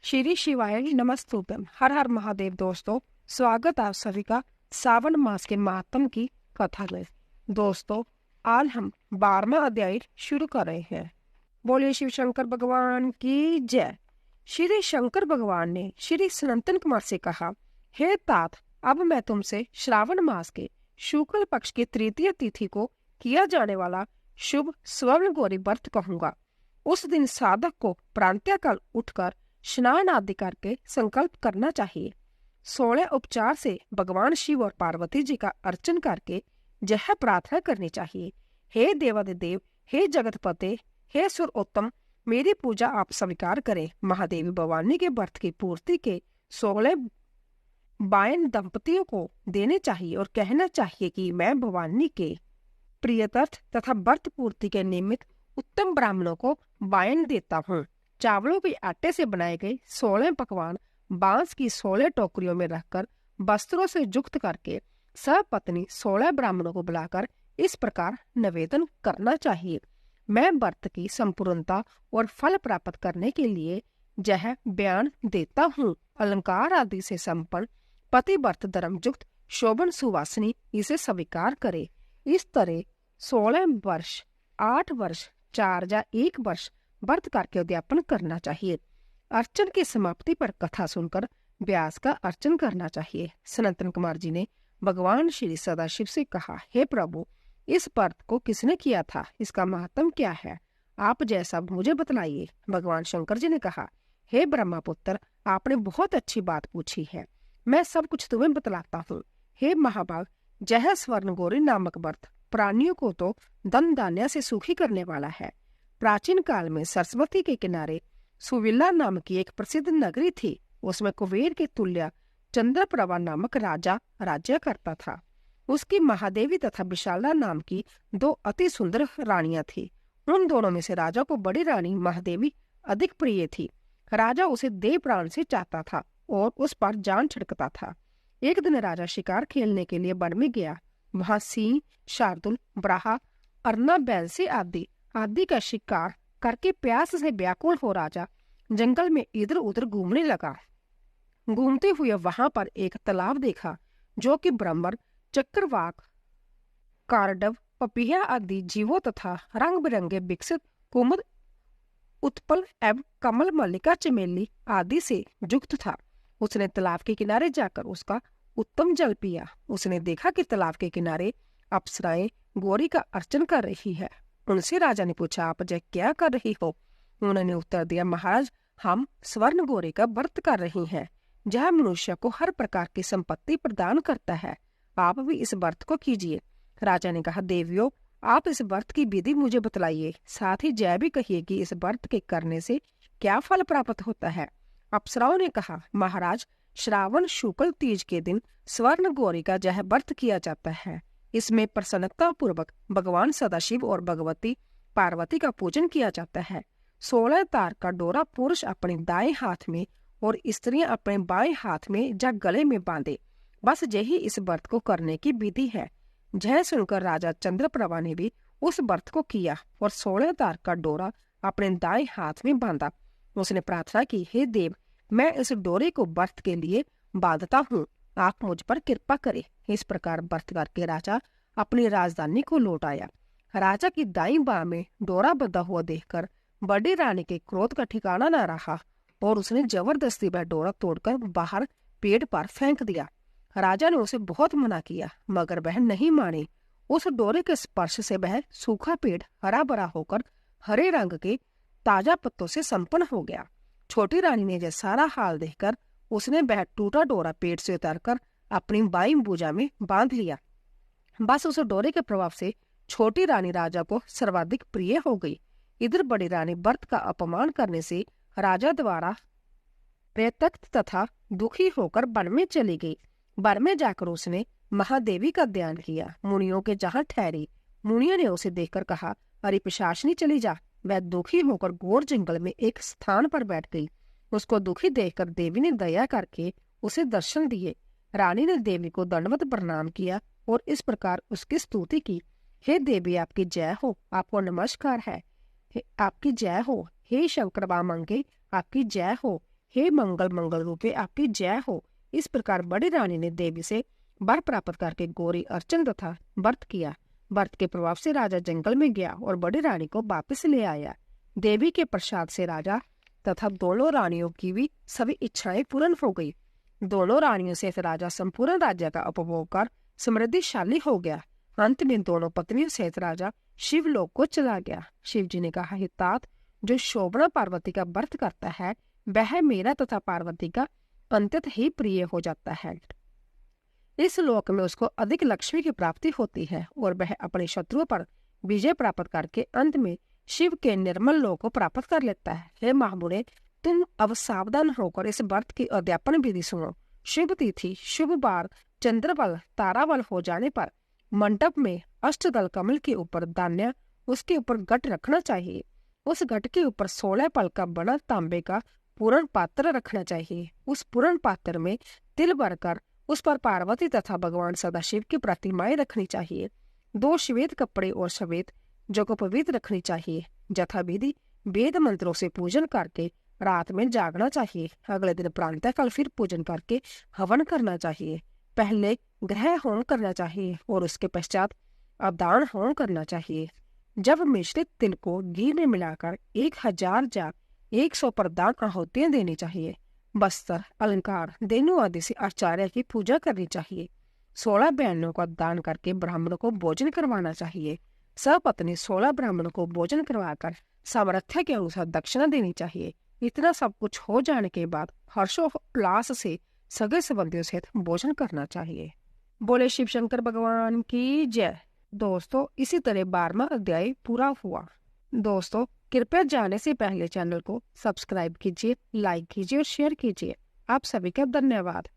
श्री शिवाय नमस्तुभ्यम। हर हर महादेव। दोस्तों, स्वागत आप सभी का सावन मास के महात्म की कथा में। दोस्तों, आज हम 12वां अध्याय शुरू कर रहे हैं। बोलिए शिव शंकर भगवान की जय। श्री शंकर भगवान ने श्री सनातन कुमार से कहा, हे तात, अब मैं तुमसे श्रावण मास के शुक्ल पक्ष की तृतीय तिथि को किया जाने वाला शुभ स्वर्ण गौरी व्रत कहूंगा। उस दिन साधक को प्रातःकाल उठकर स्नान आदि करके संकल्प करना चाहिए। 16 उपचार से भगवान शिव और पार्वती जी का अर्चन करके यह प्रार्थना करनी चाहिए, हे देवादिदेव, हे जगतपते, हे सुरोत्तम, मेरी पूजा आप स्वीकार करें। महादेवी भवानी के व्रत की पूर्ति के 16 बायन दंपतियों को देने चाहिए और कहना चाहिए कि मैं भवानी के प्रियतर्थ तथा व्रत पूर्ति के निमित्त उत्तम ब्राह्मणों को वायन देता हूँ। चावलों के आटे से बनाए गए 16 पकवान बांस की 16 टोकरियों में रखकर वस्त्रों से युक्त करके सपत्नी 16 ब्राह्मणों को बुलाकर इस प्रकार निवेदन करना चाहिए, मैं व्रत की संपूर्णता और फल प्राप्त करने के लिए यह बयान देता हूँ। अलंकार आदि से संपन्न पति व्रत धर्म युक्त शोभन सुवासिनी इसे स्वीकार करे। इस तरह 16 वर्ष, 8 वर्ष, 4 या 1 वर्ष व्रत करके उद्यापन करना चाहिए। अर्चन की समाप्ति पर कथा सुनकर व्यास का अर्चन करना चाहिए। सनातन कुमार जी ने भगवान श्री सदाशिव से कहा, हे प्रभु, इस व्रत को किसने किया था? इसका महत्व क्या है? आप जैसा मुझे बतलाइए। भगवान शंकर जी ने कहा, हे ब्रह्मपुत्र, आपने बहुत अच्छी बात पूछी है, मैं सब कुछ तुम्हें बतलाता हूँ। हे महाभाग, यह स्वर्ण गौरी नामक व्रत प्राणियों को तो धन धान्य से सुखी करने वाला है। प्राचीन काल में सरस्वती के किनारे सुविला नाम की एक प्रसिद्ध नगरी थी। उसमें कुबेर के तुल्य चंद्रप्रभा नामक राजा राज्य करता था। उसकी महादेवी तथा विशाला नाम की 2 अति सुंदर रानियां थी। उन दोनों में से राजा को बड़ी रानी महादेवी अधिक प्रिय थी। राजा उसे देह प्राण से चाहता था और उस पर जान छिड़कता था। एक दिन राजा शिकार खेलने के लिए वन में गया। वहां सिंह, शार्दुल, ब्राहा, अर्ना, बैलसी आदि का शिकार करके प्यास से व्याकुल हो राजा जंगल में इधर उधर घूमने लगा। घूमते हुए वहां पर एक तालाब देखा जो कि ब्रह्मर, चक्रवाक, कारडव, पपीहा आदि जीवों तथा रंग बिरंगे विकसित कुमुद, उत्पल एवं कमल, मल्लिका, चमेली आदि से युक्त था। उसने तालाब के किनारे जाकर उसका उत्तम जल पिया। उसने देखा कि तालाब के किनारे अप्सराएं गौरी का अर्चन कर रही है। उनसे राजा ने पूछा, आप यह क्या कर रही हो? उन्होंने उत्तर दिया, महाराज, हम स्वर्ण गौरी का व्रत कर रही हैं। यह मनुष्य को हर प्रकार की संपत्ति प्रदान करता है, आप भी इस व्रत को कीजिए। राजा ने कहा, देवियों, आप इस व्रत की विधि मुझे बतलाइए, साथ ही यह भी कहिए कि इस व्रत के करने से क्या फल प्राप्त होता है। अप्सराओं ने कहा, महाराज, श्रावण शुक्ल तीज के दिन स्वर्ण गौरी का यह व्रत किया जाता है। इसमें प्रसन्नता पूर्वक भगवान सदाशिव और भगवती पार्वती का पूजन किया जाता है। 16 तार का डोरा पुरुष अपने दाएं हाथ में और स्त्रियां अपने बाएं हाथ में या गले में बांधे। बस यही इस व्रत को करने की विधि है। यह सुनकर राजा चंद्रप्रभा ने भी उस व्रत को किया और 16 तार का डोरा अपने दाएं हाथ में बांधा। उसने प्रार्थना की, हे देव, मैं इस डोरे को व्रत के लिए बांधता हूँ, आप मुझ पर कृपा करें। इस प्रकार व्रत करके राजा अपनी राजधानी को लौट आया। राजा की दाईं बाह में डोरा बंधा हुआ देखकर बड़ी रानी के क्रोध का ठिकाना न रहा और उसने जबरदस्ती वह डोरा तोड़कर बाहर पेड़ पर फेंक दिया। राजा ने उसे बहुत मना किया, मगर वह नहीं मानी। उस डोरे के स्पर्श से वह सूखा पेड़ हरा भरा होकर हरे रंग के ताजा पत्तों से संपन्न हो गया। छोटी रानी ने यह सारा हाल देखकर उसने वह टूटा डोरा पेड़ से उतारकर अपनी बाईं भुजा में बांध लिया। बस उस डोरे के प्रभाव से छोटी रानी राजा को सर्वाधिक प्रिय हो गई। इधर बड़ी रानी व्रत का अपमान करने से राजा द्वारा प्रत्यक्त तथा दुखी होकर वन में चली गई। वन में जाकर उसने महादेवी का ध्यान किया। मुनियों के जहाँ ठहरी। मुनियों ने उसे देखकर कहा, अरे पिशाचनी, चली जा। वह दुखी होकर घोर जंगल में एक स्थान पर बैठ गई। उसको दुखी देखकर देवी ने दया करके उसे दर्शन दिए। रानी ने देवी को दंडवत प्रणाम किया और इस प्रकार उसकी स्तुति की, हे देवी, आपकी जय हो, आपको नमस्कार है, आपकी जय हो। हे शंकर वामंगे, आपकी जय हो। हे मंगल मंगल रूपे आपकी जय हो। इस प्रकार बड़ी रानी ने देवी से वर प्राप्त करके गौरी अर्चन तथा व्रत किया। व्रत के प्रभाव से राजा जंगल में गया और बड़ी रानी को वापस ले आया। देवी के प्रसाद से राजा तथा दोनों रानियों की भी सभी इच्छाएं पूर्ण हो गई। दोनों रानियों से राजा संपूर्ण राज्य का उपभोग कर समृद्धिशाली हो गया। अंत में दोनों पत्नियों सहित राजा शिवलोक को चला गया। शिव जी ने कहा, हे तात, जो शोभना पार्वती का व्रत करता है वह मेरा तथा पार्वती का अंतत ही प्रिय हो जाता है। इस लोक में उसको अधिक लक्ष्मी की प्राप्ति होती है और वह अपने शत्रुओं पर विजय प्राप्त करके अंत में शिव के निर्मल लोक को प्राप्त कर लेता है। हे महामुने, तुम अब सावधान होकर इस व्रत की अध्यापन विधि सुनो। शुभ तिथि, शुभ बार, चंद्रबल, ताराबल हो जाने पर मंडप में अष्टदल कमल के ऊपर धान्य, उसके ऊपर घट रखना चाहिए। उस घट के ऊपर 16 पल का बना तांबे का पूर्ण पात्र रखना चाहिए। उस पूर्ण पात्र में तिल भरकर उस पर पार्वती तथा भगवान सदाशिव की प्रतिमाएं रखनी चाहिए। 2 श्वेत कपड़े और श्वेत जगोपवीत रखनी चाहिए। यथा विधि वेद मंत्रों से पूजन करके रात में जागना चाहिए। अगले दिन प्रातः काल फिर पूजन करके हवन करना चाहिए। पहले ग्रह होम करना चाहिए और उसके पश्चात अवदान होम करना चाहिए। जब मिश्रित तिल को घी में मिलाकर 1000 जा 100 प्रदान आहुतियां देनी चाहिए। वस्त्र, अलंकार, धेनु आदि से आचार्य की पूजा करनी चाहिए। 16 बहनों का दान करके ब्राह्मणों को भोजन करवाना चाहिए। सपत्नी 16 ब्राह्मणों को भोजन करवाकर सामर्थ्य के अनुसार दक्षिणा देनी चाहिए। इतना सब कुछ हो जाने के बाद हर्षोल्लास से सगे संबंधियों सहित भोजन करना चाहिए। बोले शिव शंकर भगवान की जय। दोस्तों, इसी तरह 12वां अध्याय पूरा हुआ। दोस्तों, कृपया जाने से पहले चैनल को सब्सक्राइब कीजिए, लाइक कीजिए और शेयर कीजिए। आप सभी का धन्यवाद।